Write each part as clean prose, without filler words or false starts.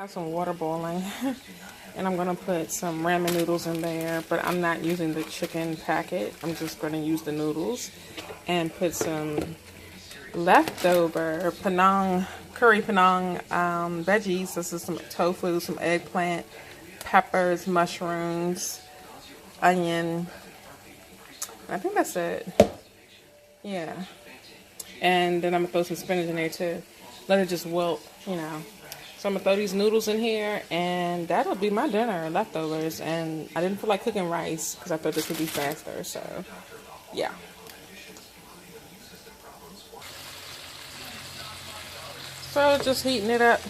have some water boiling and I'm gonna put some ramen noodles in there, but I'm not using the chicken packet. I'm just gonna use the noodles and put some leftover curry Penang veggies. This is some tofu, some eggplant, peppers, mushrooms, onion. I think that's it. Yeah. And then I'm gonna throw some spinach in there too. Let it just wilt, you know. So I'm gonna throw these noodles in here and that'll be my dinner, leftovers. And I didn't feel like cooking rice because I thought this would be faster, so yeah. So just heating it up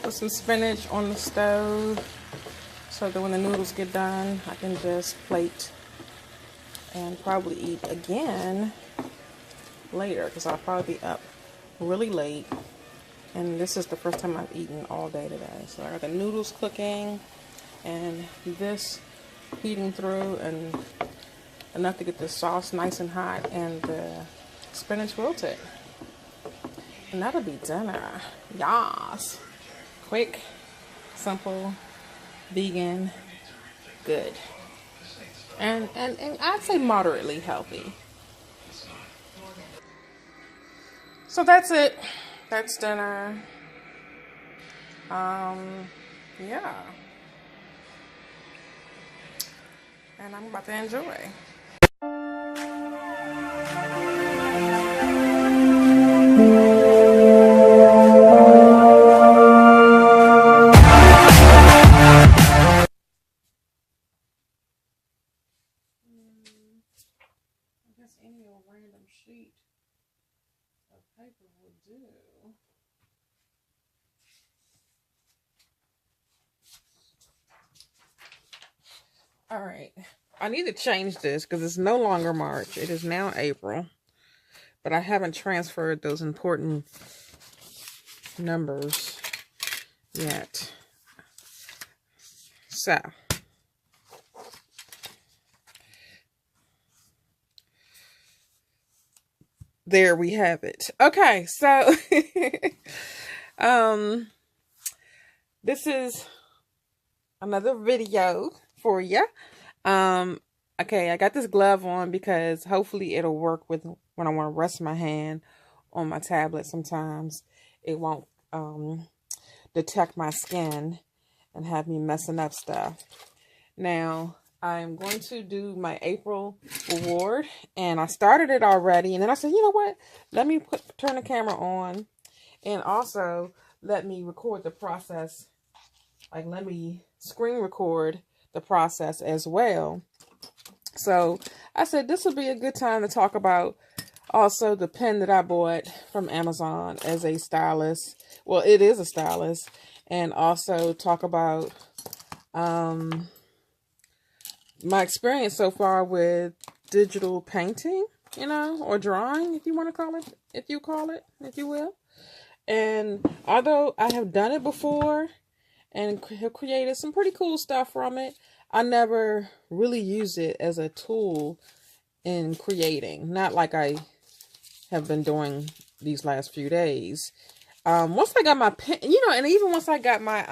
with some spinach on the stove so that when the noodles get done, I can just plate and probably eat again later because I'll probably be up really late. And this is the first time I've eaten all day today. So I got the noodles cooking and this heating through and enough to get the sauce nice and hot and the spinach wilted. And that'll be dinner. Yas. Quick, simple, vegan, good. And I'd say moderately healthy. So that's it. That's dinner. Yeah. And I'm about to enjoy. I guess any old random sheet of paper will do. All right, I need to change this because it's no longer March. It is now April, but I haven't transferred those important numbers yet. So, there we have it. Okay, so this is another video for you. Okay, I got this glove on because hopefully it'll work with when I want to rest my hand on my tablet. Sometimes it won't detect my skin and have me messing up stuff. Now, I'm going to do my April reward, and I started it already, and then I said, you know what, let me turn the camera on, and also let me record the process, like let me screen record the process as well. So I said this would be a good time to talk about also the pen that I bought from Amazon as a stylus. Well, it is a stylus. And also talk about my experience so far with digital painting, you know, or drawing, if you want to call it, if you will. And although I have done it before and have created some pretty cool stuff from it, I never really used it as a tool in creating. Not like I have been doing these last few days. Once I got my pen, you know, and even once I got my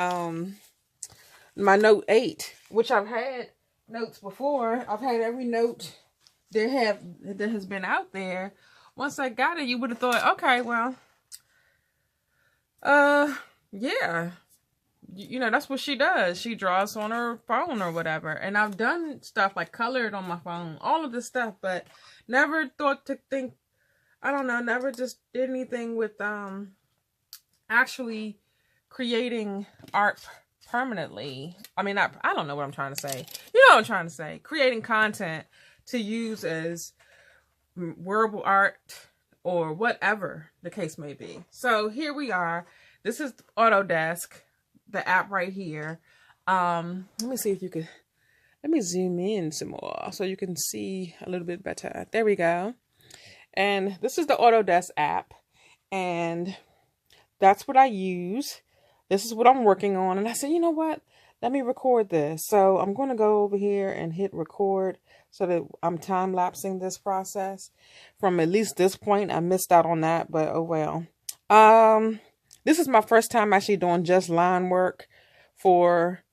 my Note 8, which I've had notes before. I've had every note that has been out there. Once I got it, you would have thought, okay, well, yeah. You know, that's what she does. She draws on her phone or whatever. And I've done stuff like colored on my phone, all of this stuff, but never thought to think, I don't know, never just did anything with actually creating art permanently. I mean, I don't know what I'm trying to say. You know what I'm trying to say. Creating content to use as wearable art or whatever the case may be. So here we are. This is Autodesk, the app right here. Let me see if you could, let me zoom in some more so you can see a little bit better. There we go. And this is the Autodesk app, and that's what I use. This is what I'm working on. And I said, you know what? Let me record this. So I'm going to go over here and hit record so that I'm time-lapsing this process. From at least this point, I missed out on that, but oh well. This is my first time actually doing just line work for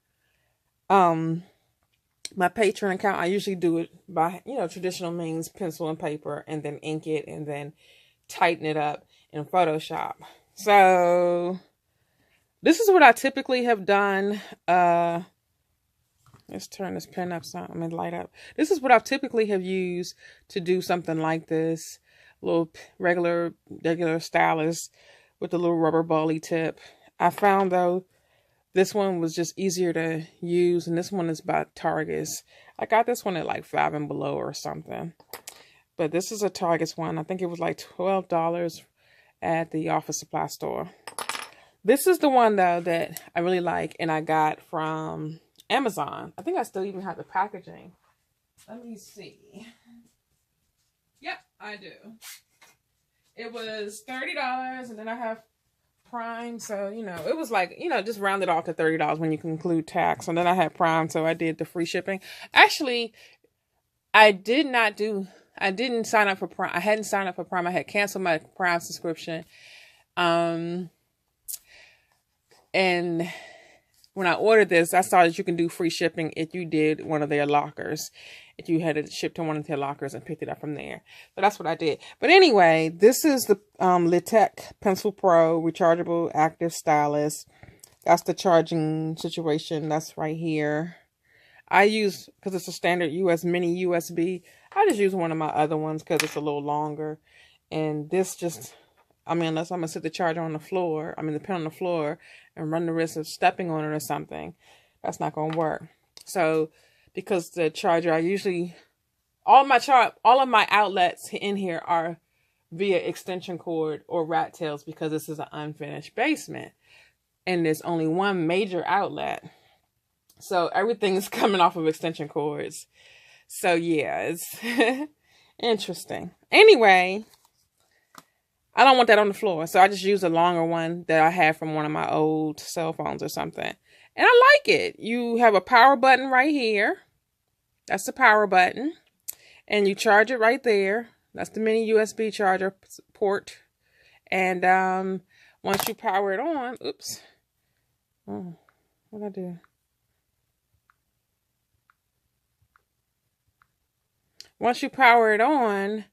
my Patreon account. I usually do it by, traditional means, pencil and paper, and then ink it and then tighten it up in Photoshop. So this is what I typically have done. Let's turn this pen up so light up. This is what I typically have used to do something like this. Little regular stylus with the little rubber bally tip. I found though this one was just easier to use, and this one is by Targus. I got this one at like $5 and Below or something. But this is a Targus one. I think it was like $12 at the office supply store. This is the one though that I really like, and I got from Amazon. I think I still even have the packaging. Let me see. Yep, I do. It was $30, and then I have Prime, so it was like just rounded off to $30 when you can include tax. And then I had Prime, so I did the free shipping. Actually, I didn't sign up for Prime. I hadn't signed up for Prime. I had canceled my Prime subscription. And when I ordered this, I saw that you can do free shipping if you did one of their lockers. If you had it shipped to one of their lockers and picked it up from there. So that's what I did. But anyway, this is the Letech Pencil Pro rechargeable active stylus. That's the charging situation. That's right here. I use, because it's a standard mini USB, I just use one of my other ones because it's a little longer. And this just, unless I'm going to sit the charger on the floor, the pen on the floor, and run the risk of stepping on it or something, that's not going to work. So, because the charger, all of my outlets in here are via extension cord or rat tails, because this is an unfinished basement. And there's only one major outlet. So everything is coming off of extension cords. So yeah, it's interesting. Anyway, I don't want that on the floor. So I just use a longer one that I have from one of my old cell phones or something. And I like it. You have a power button right here. That's the power button. And you charge it right there. That's the mini USB charger port. And once you power it on, oops. Oh, what'd I do? Once you power it on,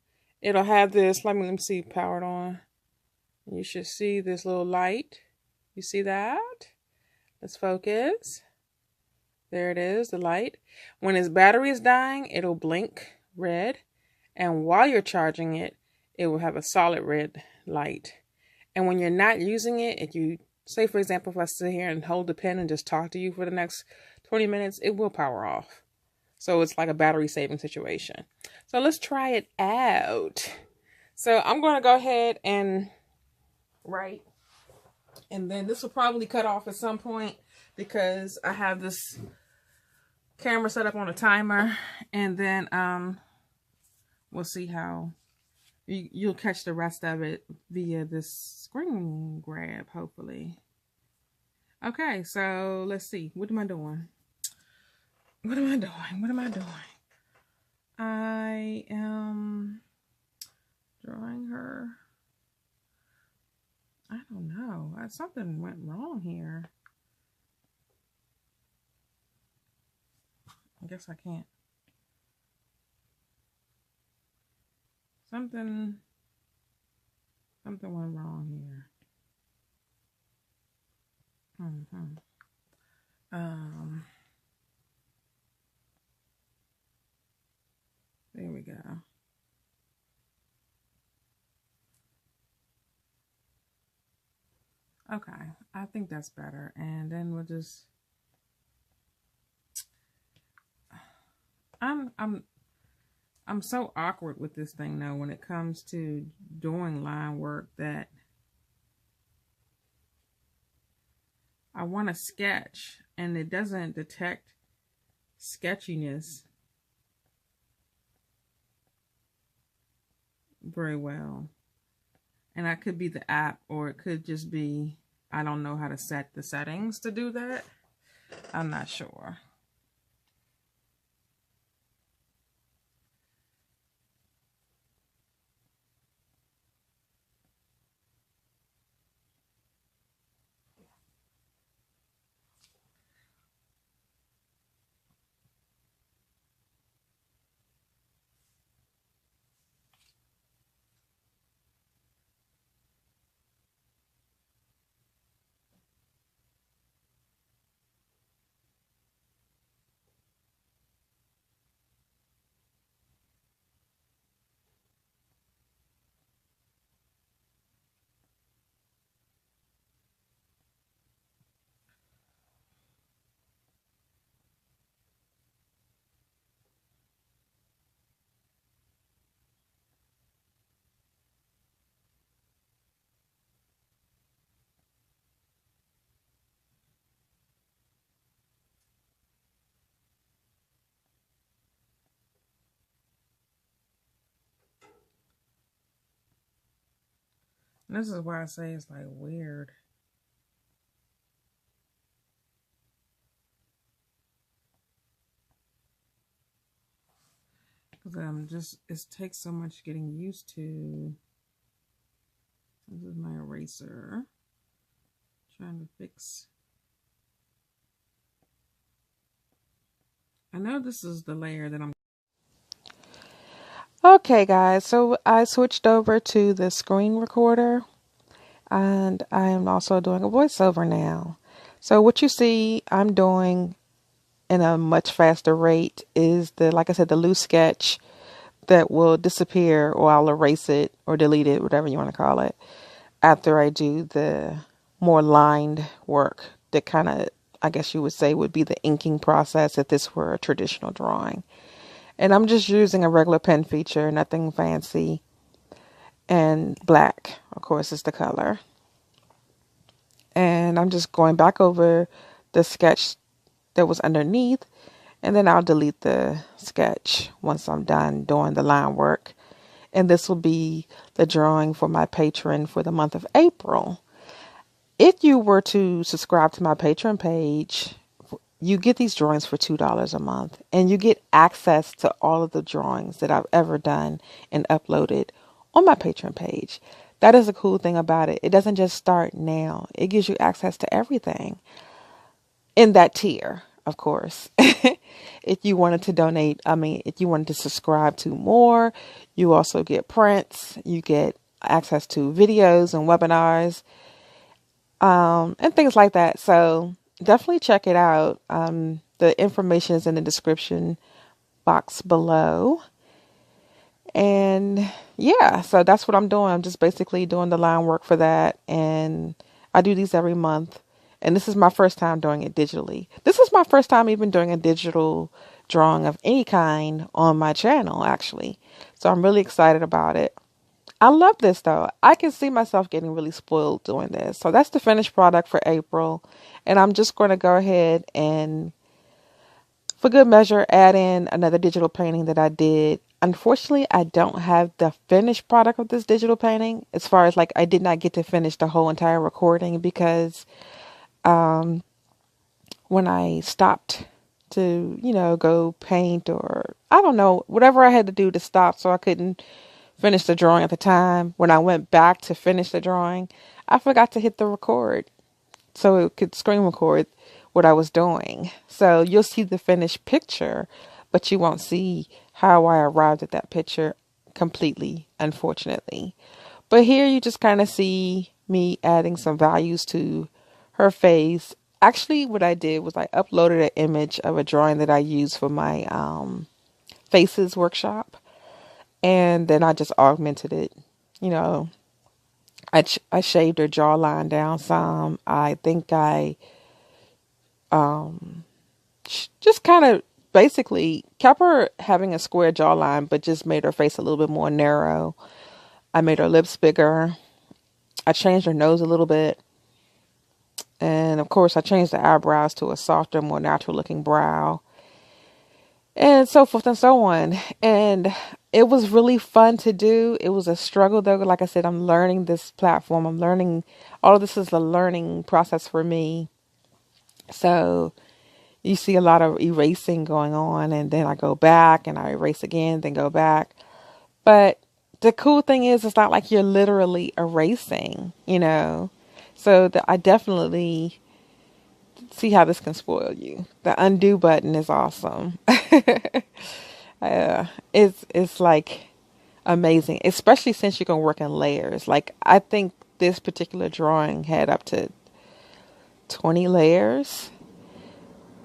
it'll have this, let me see, powered on. You should see this little light. You see that? Let's focus. There it is, the light. When its battery is dying, it'll blink red. And while you're charging it, it will have a solid red light. And when you're not using it, if you, say for example, if I sit here and hold the pen and just talk to you for the next 20 minutes, it will power off. So it's like a battery saving situation. So let's try it out. So I'm going to go ahead and write. And then this will probably cut off at some point because I have this camera set up on a timer. And then we'll see how you'll catch the rest of it via this screen grab, hopefully. Okay, so let's see. What am I doing? What am I doing? What am I doing? I am drawing her. I don't know. Something went wrong here. I guess I can't. Something went wrong here. There we go. Okay, I think that's better. And then we'll just I'm so awkward with this thing though when it comes to doing line work that I want to sketch and it doesn't detect sketchiness very well. And that could be the app, or it could just be I don't know how to set the settings to do that. I'm not sure. And this is why I say it's like weird. Because it takes so much getting used to. This is my eraser. Trying to fix. I know this is the layer that I'm. Okay, guys, so I switched over to the screen recorder, and I am also doing a voiceover now. So what you see I'm doing in a much faster rate is like I said, the loose sketch that will disappear, or I'll erase it or delete it, whatever you want to call it, after I do the more lined work that kind of, I guess you would say, would be the inking process if this were a traditional drawing. And I'm just using a regular pen feature, nothing fancy. And black, of course, is the color. And I'm just going back over the sketch that was underneath. And then I'll delete the sketch once I'm done doing the line work. And this will be the drawing for my patron for the month of April. If you were to subscribe to my Patreon page, you get these drawings for $2 a month, and you get access to all of the drawings that I've ever done and uploaded on my Patreon page. That is the cool thing about it. It doesn't just start now. It gives you access to everything in that tier, of course. If you wanted to donate, if you wanted to subscribe to more, you also get prints. You get access to videos and webinars, and things like that. So definitely check it out. The information is in the description box below. And yeah, so that's what I'm doing. I'm just basically doing the line work for that. And I do these every month. And this is my first time doing it digitally. This is my first time even doing a digital drawing of any kind on my channel, actually. So I'm really excited about it. I love this though. I can see myself getting really spoiled doing this. So that's the finished product for April. And I'm just going to go ahead and, for good measure, add in another digital painting that I did. Unfortunately, I don't have the finished product of this digital painting, as far as like I did not get to finish the whole entire recording because when I stopped to, go paint, or I don't know, whatever I had to do to stop so I couldn't finish the drawing at the time, when I went back to finish the drawing, I forgot to hit the record so it could screen record what I was doing. So you'll see the finished picture, but you won't see how I arrived at that picture completely, unfortunately. But here you just kind of see me adding some values to her face. Actually, what I did was I uploaded an image of a drawing that I used for my faces workshop. And then I just augmented it. I shaved her jawline down some. I think I just kind of basically kept her having a square jawline, but just made her face a little bit more narrow. I made her lips bigger. I changed her nose a little bit. And of course, I changed the eyebrows to a softer, more natural looking brow. And so forth and so on. And it was really fun to do. It was a struggle though. Like I said, I'm learning this platform. I'm learning, all of this is a learning process for me. So you see a lot of erasing going on, and then I go back and I erase again, then go back. But the cool thing is, it's not like you're literally erasing, So I definitely see how this can spoil you. The undo button is awesome. It's like amazing, especially since you can work in layers. Like I think this particular drawing had up to 20 layers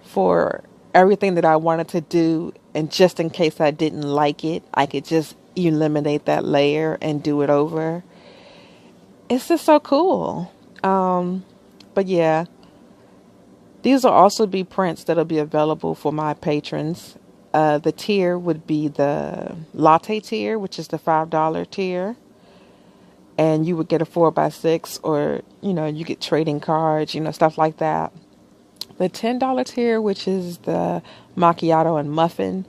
for everything that I wanted to do. And just in case I didn't like it, I could just eliminate that layer and do it over. It's just so cool. But yeah, these will also be prints that'll be available for my patrons. The tier would be the latte tier, which is the $5 tier. And you would get a 4x6, or, you get trading cards, stuff like that. The $10 tier, which is the macchiato and muffin,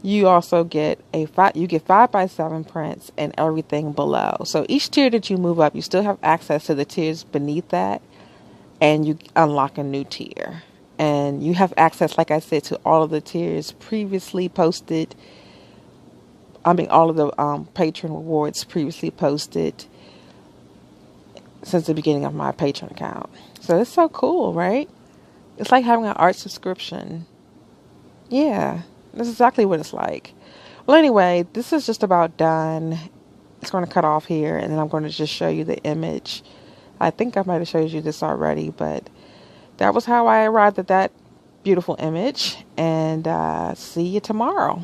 you also get you get 5x7 prints and everything below. So each tier that you move up, you still have access to the tiers beneath that, and you unlock a new tier. And you have access, like I said, to all of the tiers previously posted. I mean, all of the patron rewards previously posted since the beginning of my Patreon account. So it's so cool, right? It's like having an art subscription. Yeah, that's exactly what it's like. Well, anyway, this is just about done. It's going to cut off here, and then I'm going to just show you the image. I think I might have showed you this already, but that was how I arrived at that beautiful image. And see you tomorrow.